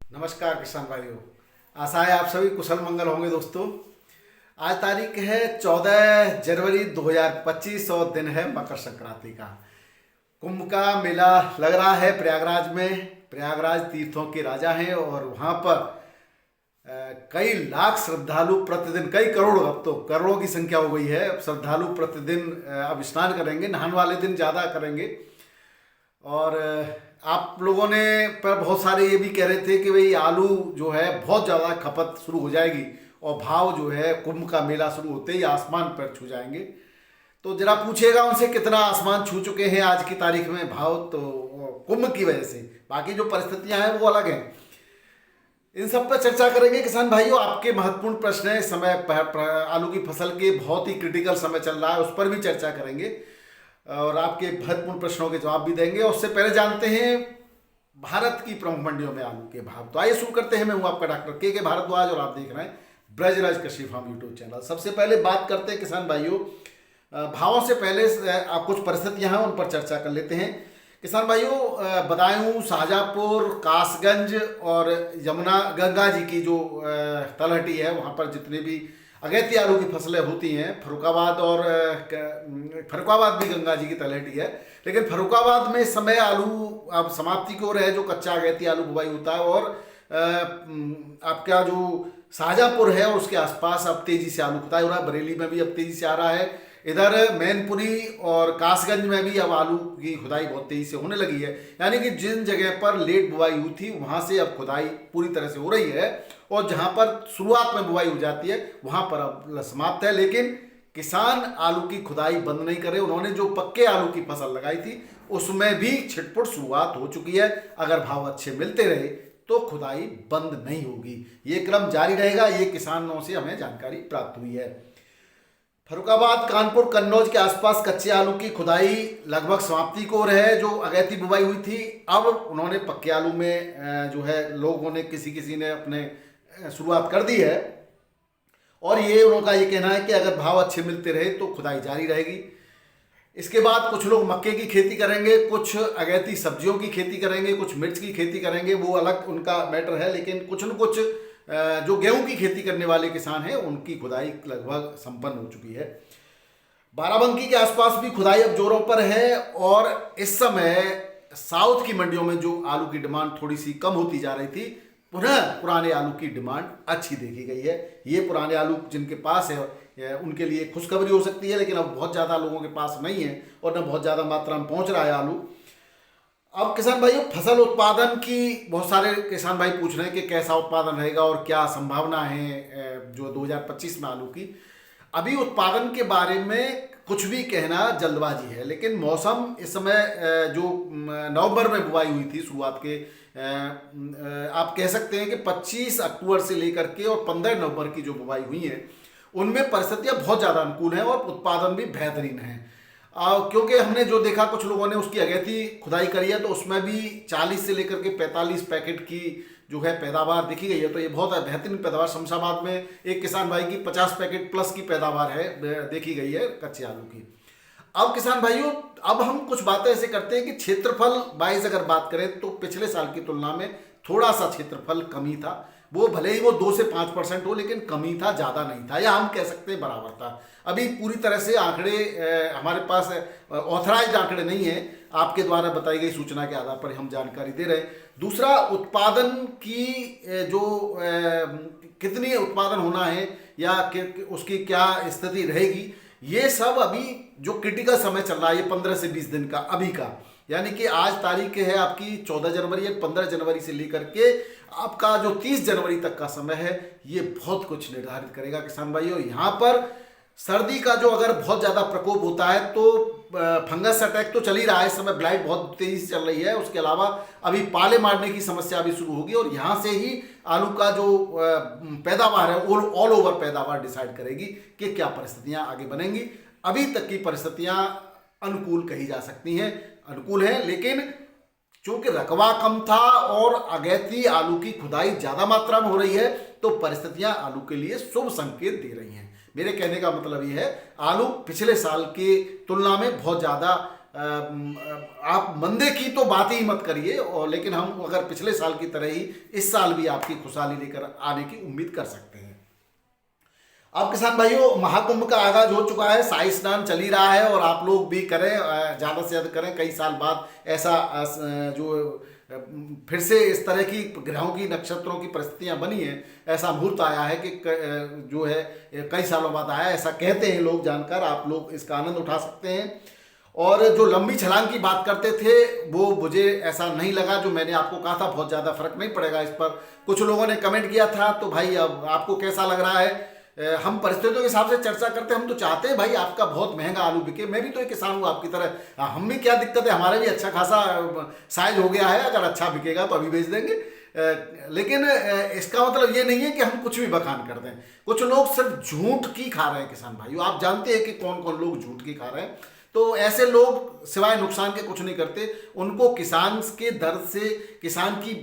नमस्कार किसान भाइयों। आशा है आप सभी कुशल मंगल होंगे दोस्तों। आज तारीख है 14 जनवरी 2025 और दिन है मकर संक्रांति का। कुंभ का मेला लग रहा है प्रयागराज में। प्रयागराज तीर्थों के राजा हैं और वहाँ पर कई लाख श्रद्धालु प्रतिदिन, कई करोड़, अब तो करोड़ों की संख्या हो गई है। अब श्रद्धालु प्रतिदिन अब स्नान करेंगे, नहाने वाले दिन ज़्यादा करेंगे। और आप लोगों ने पर बहुत सारे ये भी कह रहे थे कि भाई आलू जो है बहुत ज़्यादा खपत शुरू हो जाएगी और भाव जो है कुंभ का मेला शुरू होते ही आसमान पर छू जाएंगे। तो जरा पूछिएगा उनसे कितना आसमान छू चुके हैं आज की तारीख में भाव, तो कुंभ की वजह से। बाकी जो परिस्थितियां हैं वो अलग हैं। इन सब पर चर्चा करेंगे किसान भाइयों। आपके महत्वपूर्ण प्रश्न है, समय आलू की फसल के बहुत ही क्रिटिकल समय चल रहा है, उस पर भी चर्चा करेंगे और आपके महत्वपूर्ण प्रश्नों के जवाब भी देंगे। उससे पहले जानते हैं भारत की प्रमुख मंडियों में आलू के भाव। तो आइए शुरू करते हैं। मैं हूं आपका डॉक्टर के भारद्वाज और आप देख रहे हैं ब्रजराज कृषि फार्म यूट्यूब चैनल। सबसे पहले बात करते हैं किसान भाइयों, भावों से पहले आप कुछ परिस्थितियां हैं उन पर चर्चा कर लेते हैं। किसान भाइयों, बदायूं, शाहजहाँपुर, कासगंज और यमुना गंगा जी की जो तलहटी है वहाँ पर जितने भी अगैती आलू की फसलें होती हैं, फर्रुखाबाद भी गंगा जी की तलहटी है, लेकिन फर्रुखाबाद में इस समय आलू अब समाप्ति की ओर है, जो कच्चा अगैती आलू बुवाई होता है। और आपका जो शाहजहाँपुर है और उसके आसपास अब तेजी से आलू खुदाई हो रहा है। बरेली में भी अब तेजी से आ रहा है। इधर मैनपुरी और कासगंज में भी अब आलू की खुदाई बहुत तेजी से होने लगी है। यानी कि जिन जगह पर लेट बुवाई हुई थी वहां से अब खुदाई पूरी तरह से हो रही है और जहां पर शुरुआत में बुवाई हो जाती है वहां पर अब समाप्त है। लेकिन किसान आलू की खुदाई बंद नहीं करे। उन्होंने जो पक्के आलू की फसल लगाई थी उसमें भी छिटपुट शुरुआत हो चुकी है। अगर भाव अच्छे मिलते रहे तो खुदाई बंद नहीं होगी, ये क्रम जारी रहेगा। ये किसानों से हमें जानकारी प्राप्त हुई है। फर्रुखाबाद, कानपुर, कन्नौज के आसपास कच्चे आलू की खुदाई लगभग समाप्ति को है, जो अगैती बुवाई हुई थी। अब उन्होंने पक्के आलू में जो है लोगों ने किसी ने अपने शुरुआत कर दी है और ये उनका ये कहना है कि अगर भाव अच्छे मिलते रहे तो खुदाई जारी रहेगी। इसके बाद कुछ लोग मक्के की खेती करेंगे, कुछ अगैती सब्जियों की खेती करेंगे, कुछ मिर्च की खेती करेंगे, वो अलग उनका मैटर है। लेकिन कुछ न कुछ जो गेहूं की खेती करने वाले किसान हैं उनकी खुदाई लगभग संपन्न हो चुकी है। बाराबंकी के आसपास भी खुदाई अब जोरों पर है और इस समय साउथ की मंडियों में जो आलू की डिमांड थोड़ी सी कम होती जा रही थी, पुनः पुराने आलू की डिमांड अच्छी देखी गई है। ये पुराने आलू जिनके पास है उनके लिए खुशखबरी हो सकती है, लेकिन अब बहुत ज़्यादा लोगों के पास नहीं है और न बहुत ज़्यादा मात्रा में पहुंच रहा है आलू। अब किसान भाइयों, फसल उत्पादन की बहुत सारे किसान भाई पूछ रहे हैं कि कैसा उत्पादन रहेगा और क्या संभावना है जो 2025 में आलू की। अभी उत्पादन के बारे में कुछ भी कहना जल्दबाजी है, लेकिन मौसम इस समय जो नवंबर में बुवाई हुई थी शुरुआत के, आप कह सकते हैं कि 25 अक्टूबर से लेकर के और 15 नवंबर की जो बुवाई हुई है उनमें परिस्थितियां बहुत ज़्यादा अनुकूल हैं और उत्पादन भी बेहतरीन है। क्योंकि हमने जो देखा, कुछ लोगों ने उसकी अगैती खुदाई करी है तो उसमें भी 40 से लेकर के 45 पैकेट की जो है पैदावार देखी गई है। तो ये बहुत बेहतरीन पैदावार। शमशाबाद में एक किसान भाई की 50 पैकेट प्लस की पैदावार है देखी गई है कच्चे आलू की। अब किसान भाइयों, अब हम कुछ बातें ऐसे करते हैं कि क्षेत्रफल वाइज अगर बात करें तो पिछले साल की तुलना में थोड़ा सा क्षेत्रफल कमी था। वो भले ही वो 2 से 5% हो, लेकिन कमी था, ज़्यादा नहीं था, या हम कह सकते हैं बराबर था। अभी पूरी तरह से आंकड़े हमारे पास ऑथराइज्ड आंकड़े नहीं है, आपके द्वारा बताई गई सूचना के आधार पर हम जानकारी दे रहे हैं। दूसरा, उत्पादन की जो कितनी उत्पादन होना है या उसकी क्या स्थिति रहेगी, ये सब अभी जो क्रिटिकल समय चल रहा है, ये 15 से 20 दिन का अभी का, यानी कि आज तारीख है आपकी 14 जनवरी है, 15 जनवरी से लेकर के आपका जो 30 जनवरी तक का समय है, ये बहुत कुछ निर्धारित करेगा किसान भाइयों। यहाँ पर सर्दी का जो अगर बहुत ज़्यादा प्रकोप होता है तो फंगस अटैक तो चल ही रहा है इस समय, ब्लाइट बहुत तेजी से चल रही है। उसके अलावा अभी पाले मारने की समस्या भी शुरू होगी और यहाँ से ही आलू का जो पैदावार है ऑल ओवर पैदावार डिसाइड करेगी कि क्या परिस्थितियाँ आगे बनेंगी। अभी तक की परिस्थितियाँ अनुकूल कही जा सकती हैं, अनुकूल हैं, लेकिन चूंकि रकबा कम था और अगैती आलू की खुदाई ज़्यादा मात्रा में हो रही है तो परिस्थितियाँ आलू के लिए शुभ संकेत दे रही हैं। मेरे कहने का मतलब ये है, आलू पिछले साल की तुलना में बहुत ज़्यादा आप मंदे की तो बात ही मत करिए, और लेकिन हम अगर पिछले साल की तरह ही इस साल भी आपकी खुशहाली लेकर आने की उम्मीद कर सकते हैं। अब किसान भाइयों, महाकुंभ का आगाज हो चुका है, शाही स्नान चल ही रहा है और आप लोग भी करें, ज़्यादा से ज़्यादा करें। कई साल बाद ऐसा जो फिर से इस तरह की ग्रहों की, नक्षत्रों की परिस्थितियां बनी हैं, ऐसा मुहूर्त आया है कि जो है कई सालों बाद आया, ऐसा कहते हैं लोग जानकर। आप लोग इसका आनंद उठा सकते हैं। और जो लंबी छलांग की बात करते थे, वो मुझे ऐसा नहीं लगा, जो मैंने आपको कहा था बहुत ज़्यादा फर्क नहीं पड़ेगा इस पर। कुछ लोगों ने कमेंट किया था, तो भाई अब आपको कैसा लग रहा है? हम परिस्थितियों के हिसाब से चर्चा करते हैं। हम तो चाहते हैं भाई आपका बहुत महंगा आलू बिके। मैं भी तो एक किसान हूँ आपकी तरह, हम भी क्या दिक्कत है, हमारे भी अच्छा खासा साइज हो गया है, अगर अच्छा बिकेगा तो अभी बेच देंगे। लेकिन इसका मतलब ये नहीं है कि हम कुछ भी बखान कर दें। कुछ लोग सिर्फ झूठ की खा रहे हैं किसान भाइयों, आप जानते हैं कि कौन कौन लोग झूठ की खा रहे हैं। तो ऐसे लोग सिवाय नुकसान के कुछ नहीं करते। उनको किसान के दर्द से, किसान की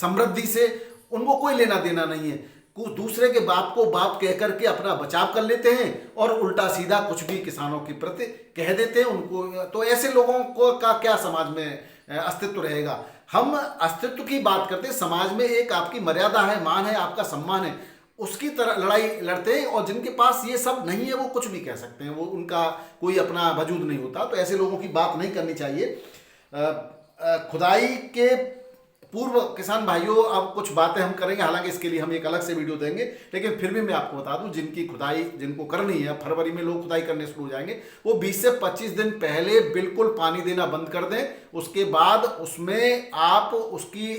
समृद्धि से उनको कोई लेना देना नहीं है। कुछ दूसरे के बाप को बाप कह करके अपना बचाव कर लेते हैं और उल्टा सीधा कुछ भी किसानों के प्रति कह देते हैं उनको। तो ऐसे लोगों को का क्या समाज में अस्तित्व रहेगा? हम अस्तित्व की बात करते हैं। समाज में एक आपकी मर्यादा है, मान है, आपका सम्मान है, उसकी तरह लड़ाई लड़ते हैं। और जिनके पास ये सब नहीं है वो कुछ भी कह सकते हैं, वो उनका कोई अपना वजूद नहीं होता। तो ऐसे लोगों की बात नहीं करनी चाहिए। खुदाई के पूर्व किसान भाइयों, अब कुछ बातें हम करेंगे, हालांकि इसके लिए हम एक अलग से वीडियो देंगे, लेकिन फिर भी मैं आपको बता दूं, जिनकी खुदाई जिनको करनी है, फरवरी में लोग खुदाई करने शुरू हो जाएंगे, वो 20 से 25 दिन पहले बिल्कुल पानी देना बंद कर दें। उसके बाद उसमें आप उसकी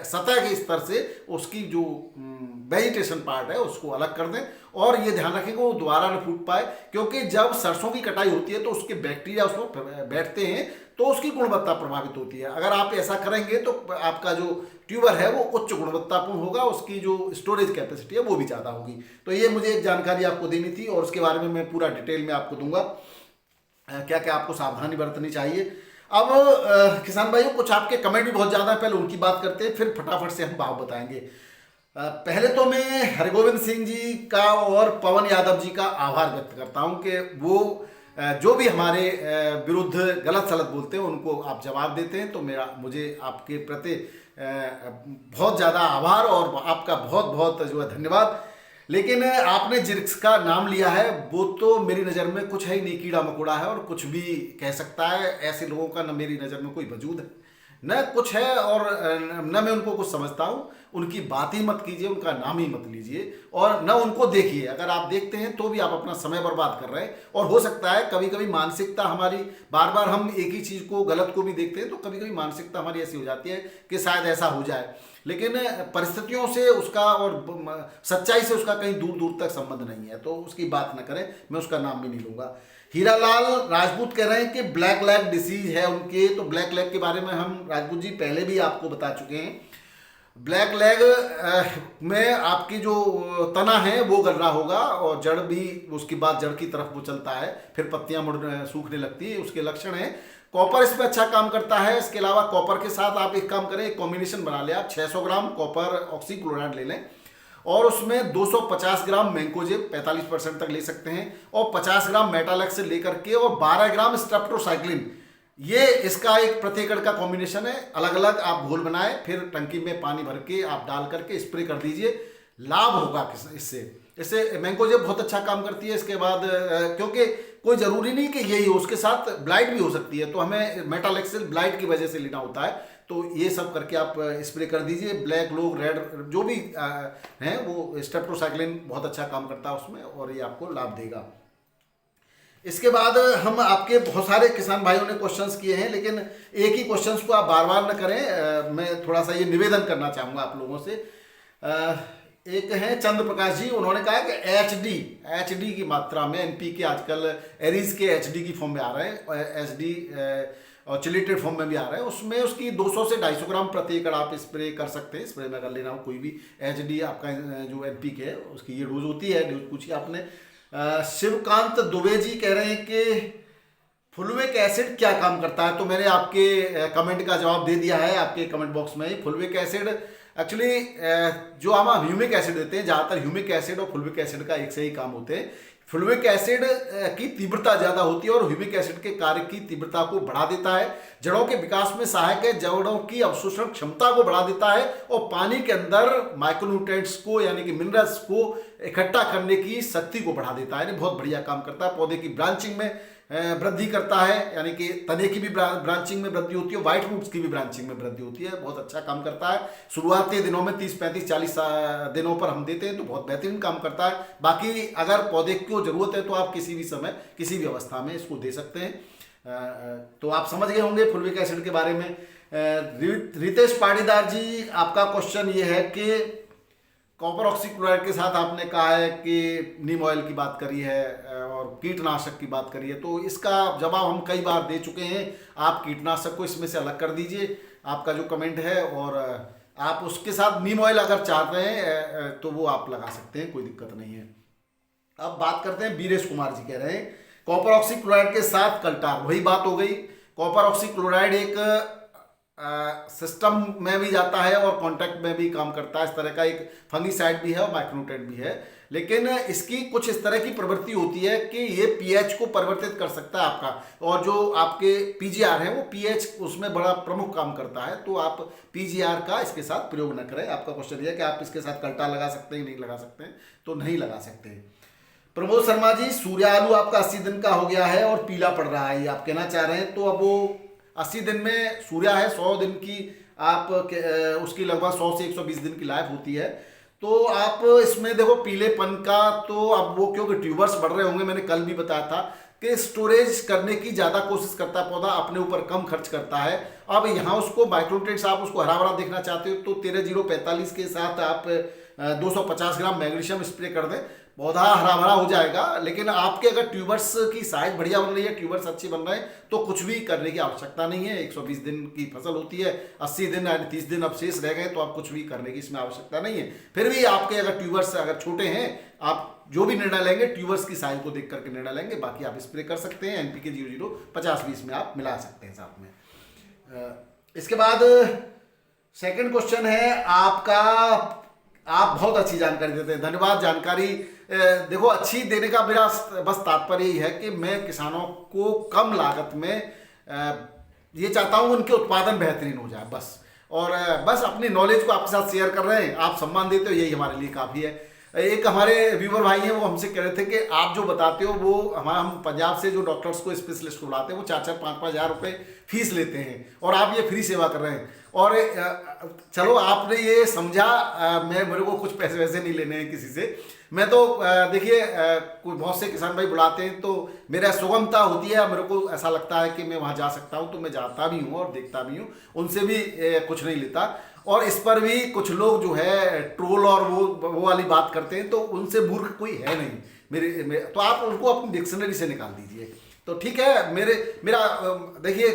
सतह के स्तर से उसकी जो वेजिटेशन पार्ट है उसको अलग कर दें, और ये ध्यान रखें कि वो दोबारा न फूट पाए। क्योंकि जब सरसों की कटाई होती है तो उसके बैक्टीरिया उसमें बैठते हैं, तो उसकी गुणवत्ता प्रभावित होती है। अगर आप ऐसा करेंगे तो आपका जो ट्यूबर है वो उच्च गुणवत्तापूर्ण होगा, उसकी जो स्टोरेज कैपेसिटी है वो भी ज़्यादा होगी। तो ये मुझे एक जानकारी आपको देनी थी, और उसके बारे में मैं पूरा डिटेल में आपको दूंगा, क्या क्या आपको सावधानी बरतनी चाहिए। अब किसान भाइयों, कुछ आपके कमेंट भी बहुत ज़्यादा है, पहले उनकी बात करते हैं, फिर फटाफट से हम भाव बताएंगे। पहले तो मैं हरगोविंद सिंह जी का और पवन यादव जी का आभार व्यक्त करता हूं कि वो जो भी हमारे विरुद्ध गलत सलत बोलते हैं उनको आप जवाब देते हैं। तो मुझे आपके प्रति बहुत ज़्यादा आभार और आपका बहुत बहुत जो है धन्यवाद। लेकिन आपने जिसका नाम लिया है वो तो मेरी नज़र में कुछ है ही नहीं, कीड़ा मकोड़ा है और कुछ भी कह सकता है। ऐसे लोगों का न मेरी नज़र में कोई वजूद है, न कुछ है, और न मैं उनको कुछ समझता हूँ। उनकी बात ही मत कीजिए, उनका नाम ही मत लीजिए, और न उनको देखिए। अगर आप देखते हैं तो भी आप अपना समय बर्बाद कर रहे हैं। और हो सकता है कभी कभी मानसिकता हमारी, बार बार हम एक ही चीज़ को, गलत को भी देखते हैं, तो कभी कभी मानसिकता हमारी ऐसी हो जाती है कि शायद ऐसा हो जाए। लेकिन परिस्थितियों से उसका और सच्चाई से उसका कहीं दूर दूर तक संबंध नहीं है, तो उसकी बात न करें। मैं उसका नाम भी नहीं लूँगा। हीरालाल राजपूत कह रहे हैं कि ब्लैक लैग डिसीज है उनके। तो ब्लैक लैग के बारे में हम राजपूत जी पहले भी आपको बता चुके हैं। ब्लैक लैग में आपकी जो तना है वो गल रहा होगा, और जड़ भी, उसके बाद जड़ की तरफ वो चलता है, फिर पत्तियां मुड़ सूखने लगती है, उसके लक्षण हैं। कॉपर इसमें अच्छा काम करता है। इसके अलावा कॉपर के साथ आप एक काम करें, एक कॉम्बिनेशन बना लें। आप 600 ग्राम कॉपर ऑक्सीक्लोराइड ले लें, और उसमें 250 ग्राम मैंकोजेब 45% तक ले सकते हैं, और 50 ग्राम मेटालेक्स से लेकर के और 12 ग्राम स्ट्रेप्टोसाइक्लिन, ये इसका एक प्रति एकड़ का कॉम्बिनेशन है। अलग अलग आप घोल बनाएं, फिर टंकी में पानी भर के आप डाल करके स्प्रे कर दीजिए। लाभ होगा इससे मैंकोजेब बहुत अच्छा काम करती है। इसके बाद क्योंकि कोई ज़रूरी नहीं कि यही हो, उसके साथ ब्लाइट भी हो सकती है, तो हमें मेटालेक्सिल ब्लाइट की वजह से लेना होता है। तो ये सब करके आप स्प्रे कर दीजिए। ब्लैक लोग, रेड जो भी हैं, वो स्ट्रेप्टोसाइक्लिन बहुत अच्छा काम करता है उसमें, और ये आपको लाभ देगा। इसके बाद हम आपके बहुत सारे किसान भाइयों ने क्वेश्चंस किए हैं, लेकिन एक ही क्वेश्चंस को आप बार बार न करें। मैं थोड़ा सा ये निवेदन करना चाहूँगा आप लोगों से। एक है चंद्र प्रकाश जी, उन्होंने कहा कि एचडी की मात्रा में एनपीके आजकल एरीज के एचडी की फॉर्म में आ रहे हैं, एचडी और चिलेटेड फॉर्म में भी आ रहा है। उसमें उसकी 200 से 250 ग्राम प्रति एकड़ आप स्प्रे कर सकते हैं। स्प्रे में अगर लेना हो कोई भी एचडी आपका जो एनपीके है उसकी ये डोज होती है। डोज पूछिए आपने। शिवकांत दुबे जी कह रहे हैं कि फुलविक एसिड क्या काम करता है। तो मैंने आपके कमेंट का जवाब दे दिया है आपके कमेंट बॉक्स में। फुलविक एसिड एक्चुअली जो हम ह्यूमिक एसिड देते हैं, ज़्यादातर ह्यूमिक एसिड और फुलविक एसिड का एक से ही काम होते हैं। फ्लूविक एसिड की तीव्रता ज्यादा होती है और ह्यूमिक एसिड के कार्य की तीव्रता को बढ़ा देता है, जड़ों के विकास में सहायक है, जड़ों की अवशोषण क्षमता को बढ़ा देता है और पानी के अंदर माइक्रोन्यूट्रिएंट्स को यानी कि मिनरल्स को इकट्ठा करने की शक्ति को बढ़ा देता है, यानी बहुत बढ़िया काम करता है। पौधे की ब्रांचिंग में वृद्धि करता है, यानी कि तने की भी ब्रांचिंग में वृद्धि होती है, व्हाइट रूट्स की भी ब्रांचिंग में वृद्धि होती है, बहुत अच्छा काम करता है। शुरुआती दिनों में 30, 35, 40 दिनों पर हम देते हैं तो बहुत बेहतरीन काम करता है। बाकी अगर पौधे को जरूरत है तो आप किसी भी समय किसी भी अवस्था में इसको दे सकते हैं। तो आप समझ गए होंगे फुलविक एसिड के बारे में। रितेश पाटीदार जी, आपका क्वेश्चन ये है कि कॉपर ऑक्सीक्लोराइड के साथ आपने कहा है कि नीम ऑयल की बात करी है और कीटनाशक की बात करी है, तो इसका जवाब हम कई बार दे चुके हैं। आप कीटनाशक को इसमें से अलग कर दीजिए, आपका जो कमेंट है, और आप उसके साथ नीम ऑयल अगर चाहते हैं तो वो आप लगा सकते हैं, कोई दिक्कत नहीं है। अब बात करते हैं, वीरेश कुमार जी कह रहे हैं कॉपर ऑक्सीक्लोराइड के साथ कल्टार, वही बात हो गई। कॉपर ऑक्सीक्लोराइड एक सिस्टम में भी जाता है और कॉन्टैक्ट में भी काम करता है, इस तरह का एक फंगीसाइड भी है और माइक्रोन्यूट्रिएंट भी है, लेकिन इसकी कुछ इस तरह की प्रवृत्ति होती है कि ये पीएच को परिवर्तित कर सकता है आपका, और जो आपके पीजीआर है वो पीएच उसमें बड़ा प्रमुख काम करता है, तो आप पीजीआर का इसके साथ प्रयोग न करें। आपका क्वेश्चन यह है कि आप इसके साथ कल्टा लगा सकते हैं, नहीं लगा सकते हैं, तो नहीं लगा सकते। प्रमोद शर्मा जी, सूर्य आलू आपका 80 दिन का हो गया है और पीला पड़ रहा है, ये आप कहना चाह रहे हैं। तो अब वो 80 दिन में सूर्या है, 100 दिन की आप उसकी लगभग 100 से 120 दिन की लाइफ होती है, तो आप इसमें देखो पीलेपन का, तो अब वो क्योंकि ट्यूबर्स बढ़ रहे होंगे, मैंने कल भी बताया था कि स्टोरेज करने की ज़्यादा कोशिश करता है पौधा, अपने ऊपर कम खर्च करता है। अब यहाँ उसको माइक्रोन्यूट्रिएंट्स आप उसको हरा भरा देखना चाहते हो तो 13-0-45 के साथ आप 250 ग्राम मैग्नीशियम स्प्रे कर दें, पौधा हरा भरा हो जाएगा। लेकिन आपके अगर ट्यूबर्स की साइज बढ़िया बन रही है, ट्यूबर्स अच्छे बन रहे हैं, तो कुछ भी करने की आवश्यकता नहीं है। 120 दिन की फसल होती है, 80 दिन यानी 30 दिन अब शेष रह गए, तो आप कुछ भी करने की इसमें आवश्यकता नहीं है। फिर भी आपके अगर ट्यूबर्स अगर छोटे हैं, आप जो भी निर्णय लेंगे ट्यूबर्स की साइज को देख करके निर्णय लेंगे, बाकी आप स्प्रे कर सकते हैं। एनपीके 00-50-20 में आप मिला सकते हैं साथ में। इसके बाद सेकंड क्वेश्चन है आपका, आप बहुत अच्छी जानकारी देते हैं, धन्यवाद। जानकारी देखो अच्छी देने का मेरा बस तात्पर्य यही है कि मैं किसानों को कम लागत में ये चाहता हूँ उनके उत्पादन बेहतरीन हो जाए बस, और बस अपनी नॉलेज को आपके साथ शेयर कर रहे हैं, आप सम्मान देते हो, यही हमारे लिए काफ़ी है। एक हमारे व्यूवर भाई हैं, वो हमसे कह रहे थे कि आप जो बताते हो वो हम पंजाब से जो डॉक्टर्स को स्पेशलिस्ट को बुलाते हैं वो 4-4, 5-5 हज़ार रुपये फीस लेते हैं, और आप ये फ्री सेवा कर रहे हैं। और चलो आपने ये समझा, मेरे को कुछ पैसे वैसे नहीं लेने हैं किसी से। मैं तो देखिए कोई बहुत से किसान भाई बुलाते हैं तो मेरा सुगमता होती है, मेरे को ऐसा लगता है कि मैं वहाँ जा सकता हूँ, तो मैं जाता भी हूँ और देखता भी हूँ, उनसे भी कुछ नहीं लेता। और इस पर भी कुछ लोग जो है ट्रोल और वो वाली बात करते हैं, तो उनसे मूर्ख कोई है नहीं मेरे तो आप उनको अपनी डिक्शनरी से निकाल दीजिए तो ठीक है। मेरा देखिए,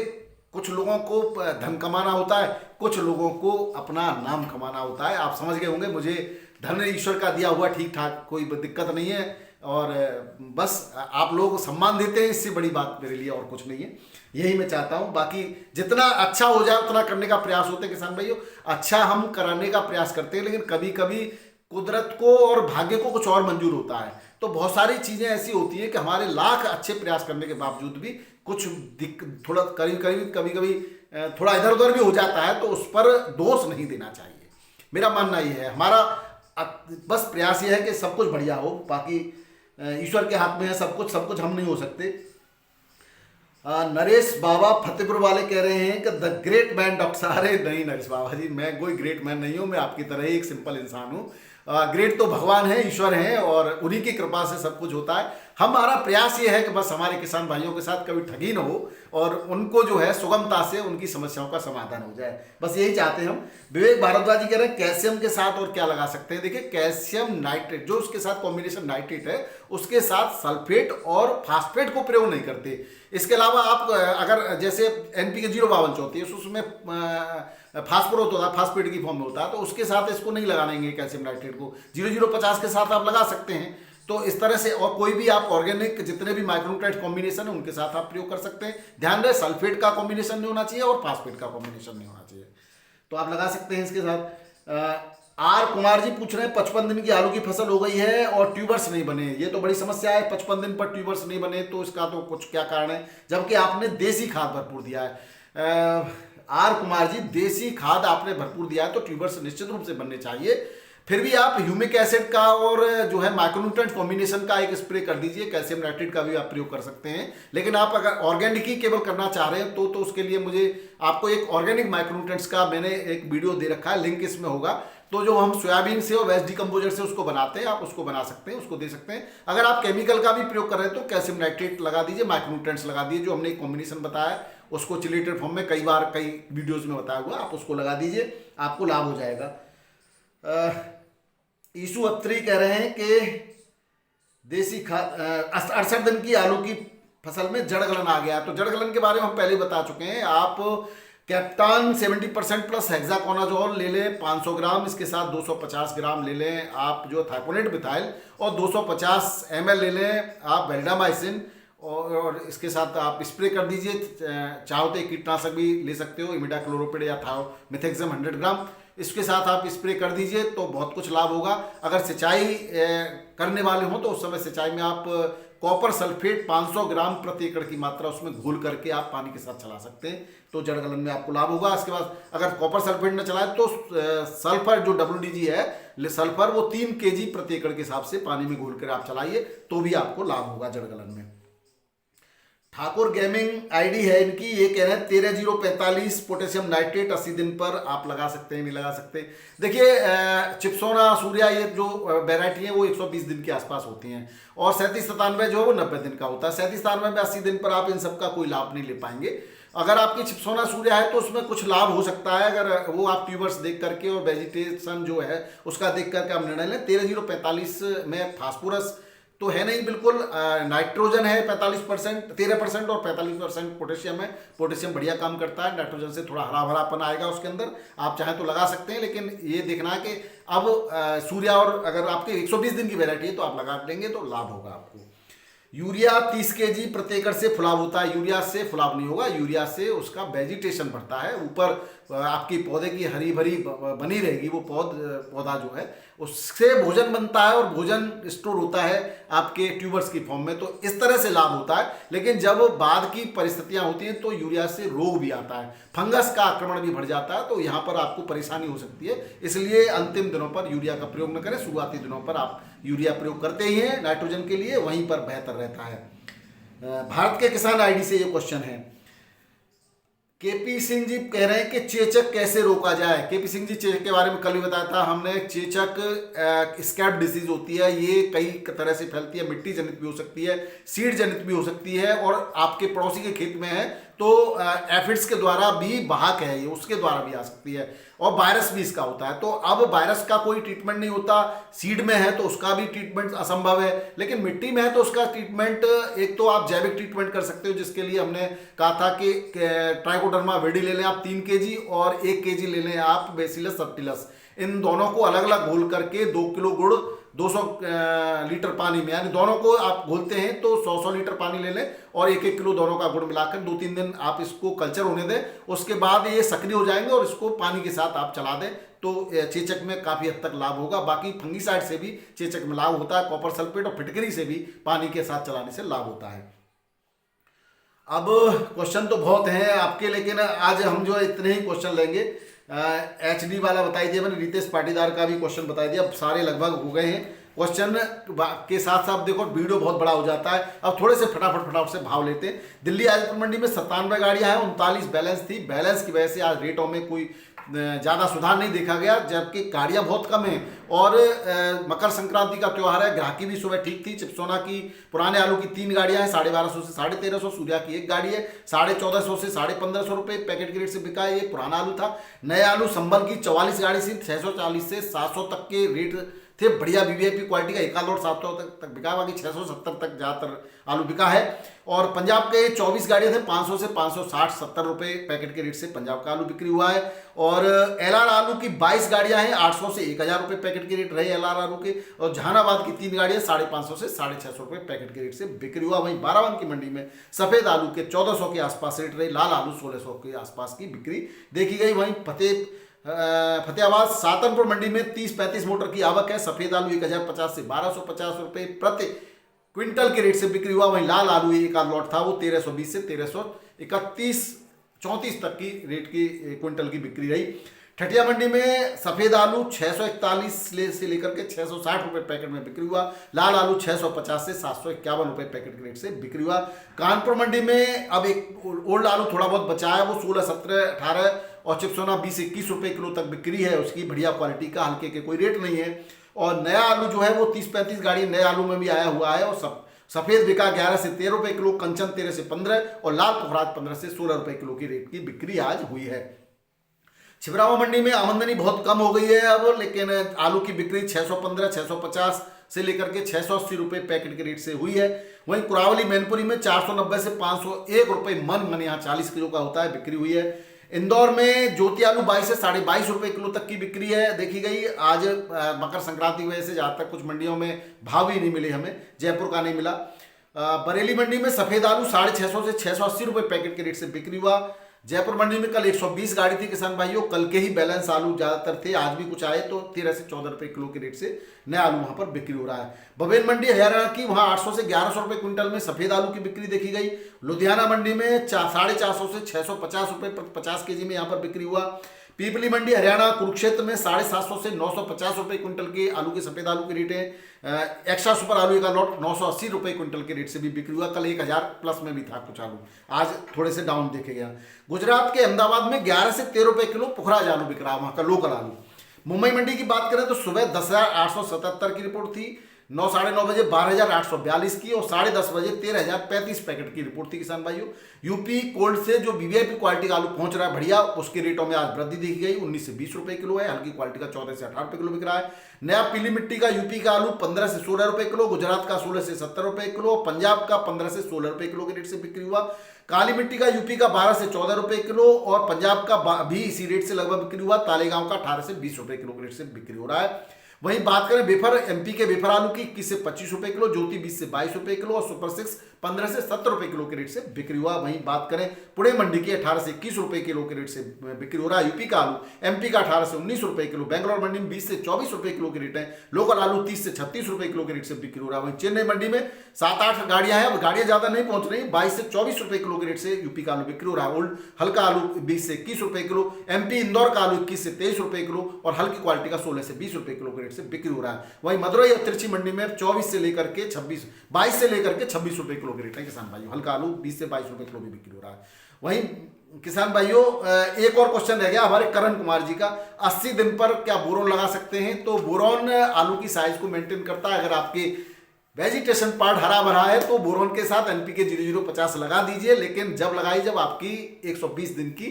कुछ लोगों को धन कमाना होता है, कुछ लोगों को अपना नाम कमाना होता है। आप समझ गए होंगे, मुझे धन ईश्वर का दिया हुआ ठीक ठाक, कोई दिक्कत नहीं है, और बस आप लोग सम्मान देते हैं, इससे बड़ी बात मेरे लिए और कुछ नहीं है। यही मैं चाहता हूँ, बाकी जितना अच्छा हो जाए उतना करने का प्रयास होते हैं किसान भाइयों, अच्छा हम कराने का प्रयास करते हैं, लेकिन कभी कभी कुदरत को और भाग्य को कुछ और मंजूर होता है। तो बहुत सारी चीज़ें ऐसी होती हैं कि हमारे लाख अच्छे प्रयास करने के बावजूद भी कुछ थोड़ा कभी थोड़ा इधर उधर भी हो जाता है, तो उस पर दोष नहीं देना चाहिए। मेरा मानना ये है, हमारा बस प्रयास ये है कि सब कुछ बढ़िया हो, बाकी ईश्वर के हाथ में है सब कुछ हम नहीं हो सकते। नरेश बाबा फतेहपुर वाले कह रहे हैं कि द ग्रेट मैन डॉक्टर साहब। नहीं नरेश बाबा जी, मैं कोई ग्रेट मैन नहीं हूँ, मैं आपकी तरह ही एक सिंपल इंसान हूँ। ग्रेट तो भगवान है, ईश्वर हैं, और उन्हीं की कृपा से सब कुछ होता है। हमारा प्रयास ये है कि बस हमारे किसान भाइयों के साथ कभी ठगी न हो, और उनको जो है सुगमता से उनकी समस्याओं का समाधान हो जाए, बस यही चाहते हैं हम। विवेक भारद्वाज जी कह रहे हैं कैल्शियम के साथ और क्या लगा सकते हैं। देखिए, कैल्शियम नाइट्रेट जो उसके साथ कॉम्बिनेशन नाइट्रेट है, उसके साथ सल्फेट और फास्फेट को प्रयोग नहीं करते। इसके अलावा आप अगर जैसे NPK 052 होती है, उसमें फास्फोरस होता है, फास्फेट की फॉर्म में होता है, तो उसके साथ इसको नहीं लगाएंगे कैल्शियम नाइट्रेट को। 0050 के साथ आप लगा सकते हैं। तो इस तरह से, और कोई भी आप ऑर्गेनिक जितने भी माइक्रोन्यूट्रिएंट कॉम्बिनेशन है उनके साथ आप प्रयोग कर सकते हैं। ध्यान रहे, सल्फेट का कॉम्बिनेशन नहीं होना चाहिए और फास्फेट का कॉम्बिनेशन नहीं होना चाहिए, तो आप लगा सकते हैं इसके साथ। आर कुमार जी पूछ रहे हैं 55 दिन की आलू की फसल हो गई है और ट्यूबर्स नहीं बने, ये तो बड़ी समस्या है। 55 दिन पर ट्यूबर्स नहीं बने तो इसका तो कुछ क्या कारण है, जबकि आपने देसी खाद भरपूर दिया है। आर कुमार जी, देसी खाद आपने भरपूर दिया है तो ट्यूबर्स निश्चित रूप से बनने चाहिए। फिर भी आप ह्यूमिक एसिड का और जो है माइक्रोन्यूट्रेंट कॉम्बिनेशन का एक स्प्रे कर दीजिए, कैल्शियम नाइट्रेट का भी आप प्रयोग कर सकते हैं। लेकिन आप अगर ऑर्गेनिक ही केवल करना चाह रहे हैं तो उसके लिए मुझे आपको एक ऑर्गेनिक माइक्रोन्यूट्रेंट्स का मैंने एक वीडियो दे रखा है, लिंक इसमें होगा। तो जो हम सोयाबीन से और वेस्ट डिकम्पोजर से उसको बनाते हैं, आप उसको बना सकते हैं, उसको दे सकते हैं। अगर आप केमिकल का भी प्रयोग कर रहे हैं तो कैल्शियम नाइट्रेट लगा दीजिए, माइक्रोन्यूट्रेंट्स लगा दीजिए, जो हमने एक कॉम्बिनेशन बताया उसको चिलेटेड फॉर्म में कई बार कई वीडियोज में बताया हुआ, आप उसको लगा दीजिए, आपको लाभ हो जाएगा। ईशु अत्री कह रहे हैं कि देसी खाद 68 दिन की आलू की फसल में जड़ गलन आ गया। तो जड़ गलन के बारे में हम पहले बता चुके हैं। आप कैप्टान 70% प्लस हेक्साकोनाजोल ले लें 500 ग्राम, इसके साथ 250 ग्राम ले लें आप जो थाइपोनेट मिथाइल, और 250 ml ले लें आप वेल्डामाइसिन, और इसके साथ आप स्प्रे कर दीजिए। चाहो तो एक कीटनाशक भी ले सकते हो, इमिडाक्लोरोपिड या थायोमिथेक्सम 100 ग्राम, इसके साथ आप स्प्रे कर दीजिए तो बहुत कुछ लाभ होगा। अगर सिंचाई करने वाले हो तो उस समय सिंचाई में आप कॉपर सल्फेट 500 ग्राम प्रति एकड़ की मात्रा उसमें घोल करके आप पानी के साथ चला सकते हैं, तो जड़ गलन में आपको लाभ होगा। इसके बाद अगर कॉपर सल्फेट न चलाए तो सल्फर जो WDG है सल्फर, वो 3 kg प्रति एकड़ के हिसाब से पानी में घोल कर आप चलाइए तो भी आपको लाभ होगा जड़ गलन में। ठाकुर गेमिंग आईडी है इनकी, ये कह रहे हैं 13045 पोटेशियम नाइट्रेट 80 दिन पर आप लगा सकते हैं, नहीं लगा सकते। देखिए चिप्सोना सूर्या ये जो वेराइटी है वो 120 दिन के आसपास होती हैं, और 3797 जो है वो 90 दिन का होता है। 3797 में 80 दिन पर आप इन सब का कोई लाभ नहीं ले पाएंगे। अगर आपकी चिप्सोना सूर्या है तो उसमें कुछ लाभ हो सकता है, अगर वो आप ट्यूबर्स देख करके और वेजिटेशन जो है उसका देख करके आप निर्णय लें। 13045 में फास्फोरस तो है नहीं बिल्कुल, नाइट्रोजन है 45%, 13% और 45% पोटेशियम है। पोटेशियम बढ़िया काम करता है, नाइट्रोजन से थोड़ा हरा भरापन आएगा उसके अंदर, आप चाहें तो लगा सकते हैं। लेकिन ये देखना है कि अब सूर्या, और अगर आपके 120 दिन की वैरायटी है तो आप लगा लेंगे तो लाभ होगा आपको। यूरिया 30 kg प्रति एकड़ से फुलाव होता है, यूरिया से फुलाव नहीं होगा, यूरिया से उसका वेजिटेशन बढ़ता है, ऊपर आपकी पौधे की हरी भरी बनी रहेगी वो पौधा जो है, उससे भोजन बनता है और भोजन स्टोर होता है आपके ट्यूबर्स की फॉर्म में, तो इस तरह से लाभ होता है। लेकिन जब बाद की परिस्थितियां होती हैं तो यूरिया से रोग भी आता है, फंगस का आक्रमण भी बढ़ जाता है, तो यहाँ पर आपको परेशानी हो सकती है। इसलिए अंतिम दिनों पर यूरिया का प्रयोग न करें, शुरुआती दिनों पर आप यूरिया प्रयोग करते ही हैं नाइट्रोजन के लिए, वहीं पर बेहतर रहता है। भारत के किसान आईडी से ये क्वेश्चन है, केपी सिंह जी कह रहे हैं कि चेचक कैसे रोका जाए। केपी सिंह जी चेचक के बारे में कल भी बताया था हमने। चेचक स्कैब डिसीज होती है, ये कई तरह से फैलती है, मिट्टी जनित भी हो सकती है, सीड जनित भी हो सकती है, और आपके पड़ोसी के खेत में है तो एफिड्स के द्वारा भी, वाहक है ये, उसके द्वारा भी आ सकती है, और वायरस भी इसका होता है। तो अब वायरस का कोई ट्रीटमेंट नहीं होता, सीड में है तो उसका भी ट्रीटमेंट असंभव है, लेकिन मिट्टी में है तो उसका ट्रीटमेंट, एक तो आप जैविक ट्रीटमेंट कर सकते हो, जिसके लिए हमने कहा था कि ट्राइकोडर्मा विरिडी ले लें आप 3 kg, और 1 kg ले लें आप बेसिलस सबटिलस। इन दोनों को अलग अलग घोल करके 2 किलो गुड़ 200 लीटर पानी में, यानी दोनों को आप घोलते हैं तो 100 लीटर पानी ले लें, और 1 किलो दोनों का गुड़ मिलाकर 2-3 दिन आप इसको कल्चर होने दें। उसके बाद ये सक्रिय हो जाएंगे और इसको पानी के साथ आप चला दें तो चेचक में काफ़ी हद तक लाभ होगा। बाकी फंगीसाइड से भी चेचक में लाभ होता है, कॉपर सल्फेट और फिटकरी से भी पानी के साथ चलाने से लाभ होता है। अब क्वेश्चन तो बहुत हैं आपके, लेकिन आज हम जो इतने ही क्वेश्चन लेंगे। HD वाला बताई दिया मैंने, रितेश पाटीदार का भी क्वेश्चन बता दिया, सारे लगभग हो गए हैं क्वेश्चन के साथ साथ। देखो वीडियो बहुत बड़ा हो जाता है, अब थोड़े से फटाफट से भाव लेते हैं। दिल्ली आजमगढ़ मंडी में 97 गाड़ियां हैं, 39 बैलेंस थी। बैलेंस की वजह से आज रेटों में कोई ज़्यादा सुधार नहीं देखा गया, जबकि गाड़ियां बहुत कम हैं, और मकर संक्रांति का त्यौहार है। ग्राहकी भी सुबह ठीक थी। चिप्सोना की पुराने आलू की 3 गाड़ियां हैं, 1250 से 1350, सूर्या की 1 गाड़ी है, 1450 से 1550 रुपये पैकेट के रेट से बिका है, ये पुराना आलू था। नए आलू संभल की 44 गाड़ी थी, 640 से 700 तक के रेट थे, बढ़िया VVIP क्वालिटी का। एक लोड 700 तक बिका, बाकी 670 तक ज़्यादातर आलू बिका है। और पंजाब के 24 गाड़ियाँ थे, 500 से 560-70 रुपये पैकेट के रेट से पंजाब का आलू बिक्री हुआ है। और LR आलू की 22 गाड़ियाँ हैं, 800 से 1000 रुपये पैकेट के रेट रहे LR आलू के। और जहानाबाद की 3 गाड़ियाँ 550 से 650 रुपये पैकेट के रेट से बिक्री हुआ। वहीं बाराबंकी मंडी में सफ़ेद आलू के 1400 के आसपास रेट रहे, लाल आलू 1600 के आसपास की बिक्री देखी गई। वहीं फतेहाबाद सातनपुर मंडी में 30-35 मोटर की आवक है। सफेद आलू 1050 से 1250 रुपये प्रति क्विंटल के रेट से बिक्री हुआ। वहीं लाल आलू एक आध लॉट था वो 1320 से 1331-34 तक की रेट की क्विंटल की बिक्री रही। ठठिया मंडी में सफेद आलू 641 से लेकर के 660 रुपये पैकेट में बिक्री हुआ। लाल आलू 650 से 751 रुपये पैकेट के रेट से बिक्री हुआ। कानपुर मंडी में अब एक ओल्ड आलू थोड़ा बहुत बचा है, वो 16, 17, 18 और चिपसोना 20-21 रुपये किलो तक बिक्री है उसकी, बढ़िया क्वालिटी का, हल्के के कोई रेट नहीं है। और नया आलू जो है वो 30-35 गाड़ी नए आलू में भी आया हुआ है। और सफेद बिका 11 से 13 रुपये किलो, कंचन 13 से 15 और लाल पुखराज 15 से 16 रुपये किलो की रेट की बिक्री आज हुई है। छिबरामऊ मंडी में आमदनी बहुत कम हो गई है अब, लेकिन आलू की बिक्री 615, 650 से लेकर के 680 रुपये पैकेट के रेट से हुई है। वहीं कुरावली मैनपुरी में 490 से 501 रुपये मन यहाँ 40 किलो का होता है बिक्री हुई है। इंदौर में ज्योति आलू 22 से 22.5 रुपये किलो तक की बिक्री है देखी गई। आज मकर संक्रांति की वजह से जहाँ तक कुछ मंडियों में भाव ही नहीं मिले, हमें जयपुर का नहीं मिला। बरेली मंडी में सफेद आलू 650 से 680 रुपये पैकेट के रेट से बिक्री हुआ। जयपुर मंडी में कल 120 गाड़ी थी किसान भाइयों, कल के ही बैलेंस आलू ज़्यादातर थे, आज भी कुछ आए तो 13 से 14 रुपये किलो के रेट से नया आलू वहाँ पर बिक्री हो रहा है। बबेन मंडी हरियाणा की, वहाँ 800 से 1100 रुपये क्विंटल में सफ़ेद आलू की बिक्री देखी गई। लुधियाना मंडी में 450 से 650 रुपये 50 kg में यहाँ पर बिक्री हुआ। पीपली मंडी हरियाणा कुरुक्षेत्र में 750 से 950 रुपये क्विंटल के आलू के सफ़ेद आलू के रेट है। एक्स्ट्रा सुपर आलू का लॉट 980 रुपये क्विंटल के रेट से भी बिक्री हुआ। कल 1000 प्लस में भी था कुछ आलू, आज थोड़े से डाउन देखे गया। गुजरात के अहमदाबाद में 11 से 13 रुपये किलो पुखराज आलू बिक रहा है, वहाँ का लोकल आलू। मुंबई मंडी की बात करें तो सुबह 10,877 की रिपोर्ट थी, 9, साढ़े 9 बजे 12,842 की और 10:30 बजे 13,035 पैकेट की रिपोर्ट थी किसान भाइयों। यूपी कोल्ड से जो वीवीआईपी क्वालिटी का आलू पहुंच रहा है बढ़िया, उसके रेटों में आज वृद्धि देखी गई। 19 से 20 रुपये किलो है, हल्की क्वालिटी का 14 से 18 रुपये किलो बिक रहा है। नया पीली मिट्टी का यूपी का आलू 15 से 16 रुपये किलो, गुजरात का 16 से 70 रुपये किलो, पंजाब का 15 से 16 रुपये किलो के रेट से बिक्री हुआ। काली मिट्टी का यूपी का 12 से 14 रुपये किलो और पंजाब का भी इसी रेट से लगभग बिक्री हुआ। तालेगांव का 18 से 20 रुपये किलो के रेट से बिक्री हो रहा है। वहीं बात करें वेफर, एमपी के वेफर आलू की 21 से 25 रुपये किलो, ज्योति 20 से 22 रुपये किलो और सुपर 6 15 से 70 रुपये किलो के रेट से बिक्री हुआ। वहीं बात करें पुणे मंडी की 18 से 21 रुपये किलो के रेट से बिक्री हो रहा है यूपी का आलू। एमपी का 18 से 19 रुपये किलो, बेंगलोर मंडी में 20 से 24 रुपये किलो के रेट है। लोकल आलू 30 से 36 रुपये किलो के रेट से बिक्री हो रहा है। वहीं चेन्नई मंडी में 7-8 गाड़ियां हैं, अब गाड़ियां ज्यादा नहीं पहुंच रही, 22 से 24 रुपये किलो के रेट से यूपी का आलू बिक्री हो रहा है। ओल्ड हल्का आलू 20 से 21 रुपये किलो, एमपी इंदौर का आलू 21 से 23 रुपये किलो और हल्की क्वालिटी का 16 से 20 रुपये किलो के रेट से बिक्री हो रहा है। वहीं मदुरई और तिरछी मंडी में 22 से लेकर के 26 रुपये किलो के रेट है किसान भाइयों। हल्का आलू 20 से 22 रुपये किलो भी बिक्री हो रहा है। वहीं किसान भाइयों एक और क्वेश्चन रह गया हमारे करण कुमार जी का, 80 दिन पर क्या बोरोन लगा सकते हैं? तो बोरोन आलू की साइज को मेंटेन करता है। अगर आपके वेजिटेशन पार्ट हरा भरा है तो बोरोन के साथ एनपीके 0050 लगा दीजिए, लेकिन जब लगाई जब आपकी 120 दिन की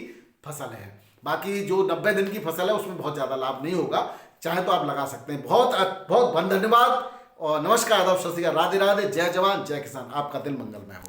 फसल है। बाकी जो 90 दिन की फसल है उसमें बहुत ज़्यादा लाभ नहीं होगा, चाहे तो आप लगा सकते हैं। बहुत बहुत धन्यवाद और नमस्कार, आदाब, सत श्री अकाल, राधे राधे, जय जवान जय किसान, आपका दिन मंगलमय हो।